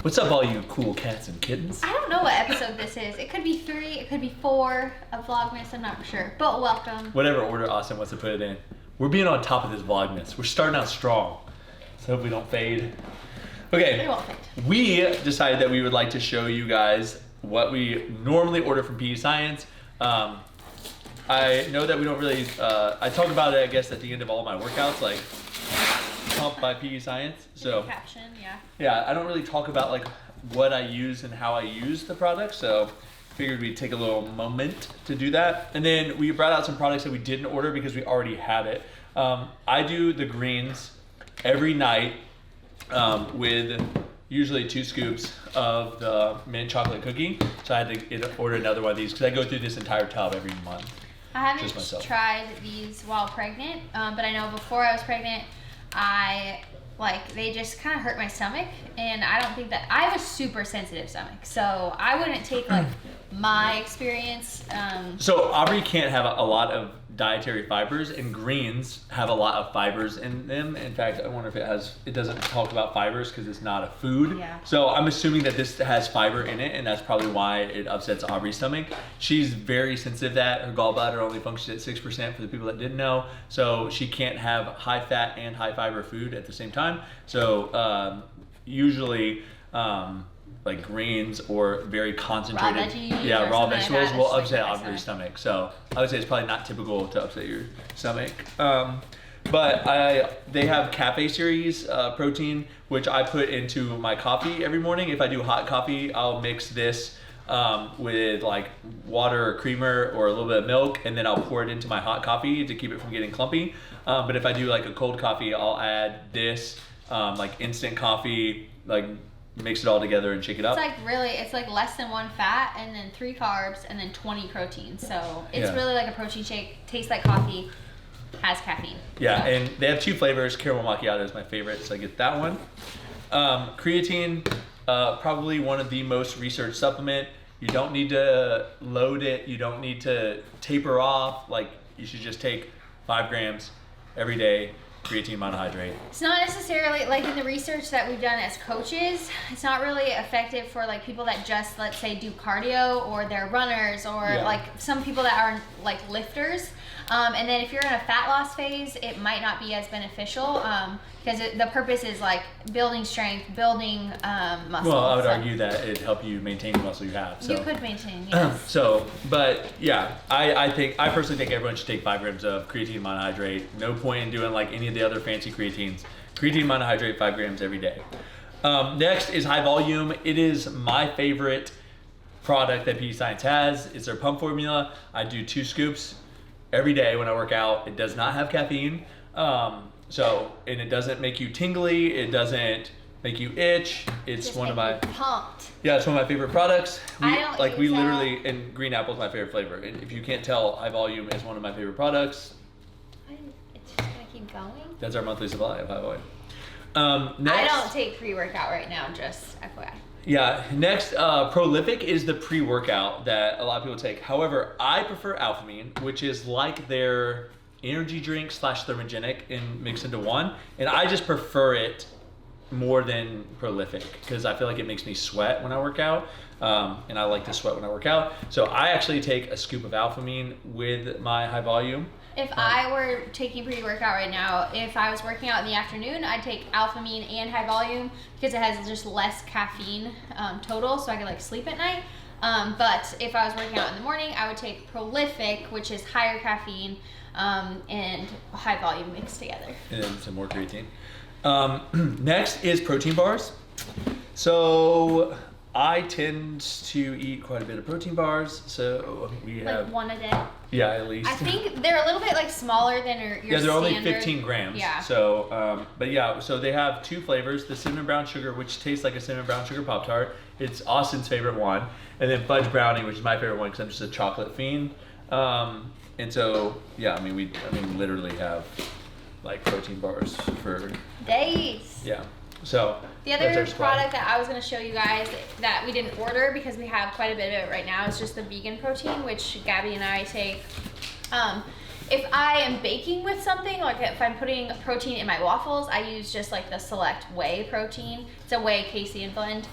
What's up, all you cool cats and kittens? I don't know what episode this is. It could be 3, it could be 4 of Vlogmas, I'm not sure. But welcome. Whatever order Austin wants to put it in. We're being on top of this Vlogmas. We're starting out strong. So hope we don't fade. Okay. We won't fade. We decided that we would like to show you guys what we normally order from PE Science. I know that we don't really, I talk about it, I guess, at the end of all my workouts, like Pump by PE Science. So Caption, yeah. Yeah, I don't really talk about like what I use and how I use the product, so figured we'd take a little moment to do that. And then we brought out some products that we didn't order because we already had it. I do the greens every night with usually 2 scoops of the mint chocolate cookie. So I had to order another one of these because I go through this entire tub every month. I haven't tried these while pregnant, but I know before I was pregnant, they just kind of hurt my stomach, and I don't think that, I have a super sensitive stomach, so I wouldn't take like my experience. So Aubrie can't have a lot of dietary fibers, and greens have a lot of fibers in them. In fact, I wonder if it doesn't talk about fibers because it's not a food. Yeah. So I'm assuming that this has fiber in it, and that's probably why it upsets Aubrie's stomach. She's very sensitive to that. Her gallbladder only functions at 6% for the people that didn't know. So she can't have high fat and high fiber food at the same time. So usually like greens or very concentrated raw vegetables will upset Aubrie's stomach. So I would say it's probably not typical to upset your stomach. But they have cafe series protein, which I put into my coffee every morning. If I do hot coffee, I'll mix this with like water or creamer or a little bit of milk, and then I'll pour it into my hot coffee to keep it from getting clumpy. But if I do like a cold coffee, I'll add this like instant coffee, like mix it all together and shake it up. It's like less than 1 fat and then 3 carbs and then 20 protein. So it's really like a protein shake, tastes like coffee, has caffeine. Yeah, and they have 2 flavors. Caramel macchiato is my favorite, so I get that one. Creatine, probably one of the most researched supplement. You don't need to load it. You don't need to taper off. Like, you should just take 5 grams every day. Creatine monohydrate. It's not necessarily, like in the research that we've done as coaches, it's not really effective for like people that just, let's say, do cardio, or they're runners, or like some people that are like lifters. And then if you're in a fat loss phase, it might not be as beneficial because the purpose is like building strength, building muscle. Well, I would argue that it'd help you maintain the muscle you have. So. You could maintain, yes. But yeah, I personally think everyone should take 5 grams of creatine monohydrate. No point in doing like any of the other fancy creatines. Creatine monohydrate, 5 grams every day. Next is high volume. It is my favorite product that PE Science has. It's their pump formula. I do 2 scoops every day when I work out. It does not have caffeine, and it doesn't make you tingly. It doesn't make you itch. It's just one of my pumped. Yeah, it's one of my favorite products. We that. literally, and green apple is my favorite flavor. And if you can't tell, high volume is one of my favorite products. It's just gonna keep going. That's our monthly supply of high volume. Next, I don't take pre-workout right now, just FYI. Yeah, next, Prolific is the pre-workout that a lot of people take. However, I prefer Alphamine, which is like their energy drink / thermogenic and mixed into one. And I just prefer it more than Prolific because I feel like it makes me sweat when I work out. And I like to sweat when I work out. So I actually take a scoop of Alphamine with my high volume. If I were taking pre-workout right now, if I was working out in the afternoon, I'd take Alphamine and high volume because it has just less caffeine total, so I could like sleep at night. But if I was working out in the morning, I would take Prolific, which is higher caffeine and high volume mixed together. And then some more creatine. Next is protein bars. So I tend to eat quite a bit of protein bars, so we have... Like 1 a day? Yeah, at least. I think they're a little bit like smaller than your yeah, they're standard. only 15 grams. Yeah. So, but yeah, so they have 2 flavors, the cinnamon brown sugar, which tastes like a cinnamon brown sugar Pop-Tart. It's Austin's favorite one. And then fudge brownie, which is my favorite one because I'm just a chocolate fiend. And so, yeah, I mean, we literally have like protein bars for... days. Yeah. So the other product that I was going to show you guys that we didn't order because we have quite a bit of it right now is just the vegan protein, which Gabby and I take. If I am baking with something, like if I'm putting protein in my waffles, I use just like the Select Whey protein. It's a whey casein blend.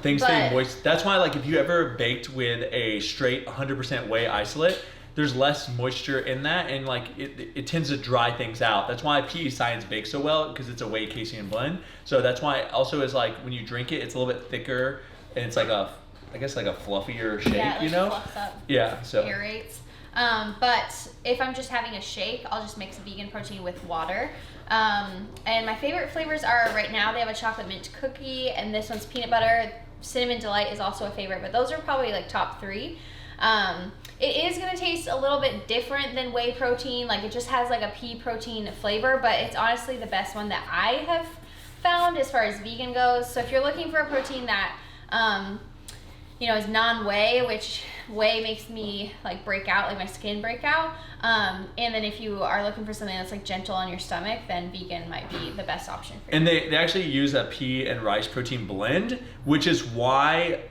Things stay moist. That's why, like, if you ever baked with a straight 100% whey isolate, there's less moisture in that, and like it tends to dry things out. That's why PE Science bakes so well, because it's a whey casein blend. So that's why it also is like when you drink it, it's a little bit thicker, and it's like I guess like a fluffier shake, yeah, like you know? Fluffs up, yeah, so aerates. But if I'm just having a shake, I'll just mix vegan protein with water. And my favorite flavors are, right now they have a chocolate mint cookie, and this one's peanut butter. Cinnamon Delight is also a favorite, but those are probably like top 3. It is gonna taste a little bit different than whey protein. Like, it just has like a pea protein flavor, but it's honestly the best one that I have found as far as vegan goes. So if you're looking for a protein that, you know, is non-whey, which whey makes me like break out, like my skin break out. And then if you are looking for something that's like gentle on your stomach, then vegan might be the best option for you. And they actually use a pea and rice protein blend, which is why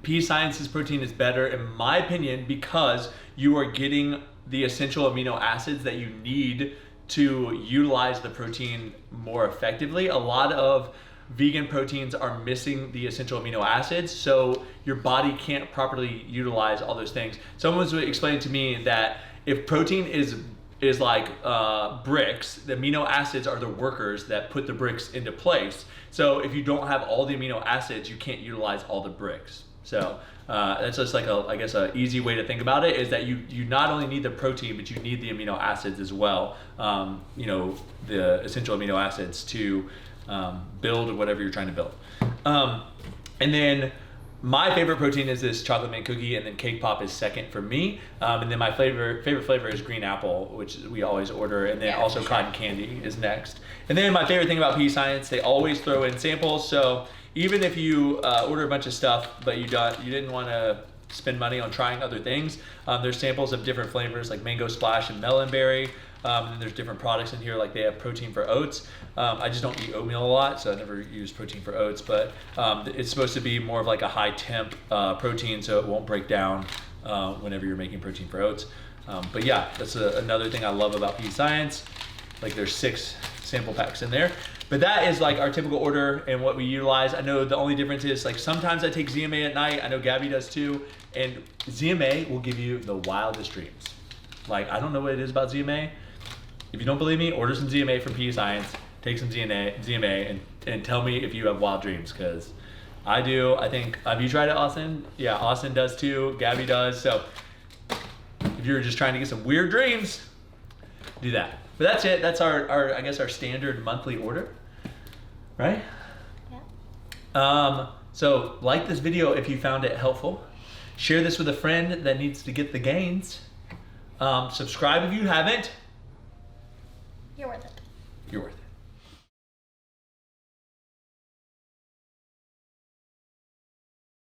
PE Science's protein is better, in my opinion, because you are getting the essential amino acids that you need to utilize the protein more effectively. A lot of vegan proteins are missing the essential amino acids, so your body can't properly utilize all those things. Someone was explaining to me that if protein is like bricks, the amino acids are the workers that put the bricks into place. So if you don't have all the amino acids, you can't utilize all the bricks. So that's just like I guess a easy way to think about it, is that you not only need the protein, but you need the amino acids as well. You know, the essential amino acids to build whatever you're trying to build. And then my favorite protein is this chocolate mint cookie, and then cake pop is second for me. And then my favorite flavor is green apple, which we always order, and then also cotton candy is next. And then my favorite thing about PE Science, they always throw in samples. So even if you order a bunch of stuff, but you didn't want to spend money on trying other things, there's samples of different flavors like mango splash and melon berry. And then there's different products in here, like they have protein for oats. I just don't eat oatmeal a lot, so I never use protein for oats, but it's supposed to be more of like a high temp protein, so it won't break down whenever you're making protein for oats. But yeah, that's another thing I love about PE Science. Like, there's 6 sample packs in there. But that is like our typical order and what we utilize. I know the only difference is, like, sometimes I take ZMA at night. I know Gabby does too. And ZMA will give you the wildest dreams. Like, I don't know what it is about ZMA. If you don't believe me, order some ZMA from PE Science, take some ZMA, and tell me if you have wild dreams, because I do. I think, have you tried it, Austin? Yeah, Austin does too. Gabby does. So if you're just trying to get some weird dreams, do that. But that's it. That's our I guess our standard monthly order, right? Yeah. So like this video if you found it helpful. Share this with a friend that needs to get the gains. Subscribe if you haven't. You're worth it. You're worth it.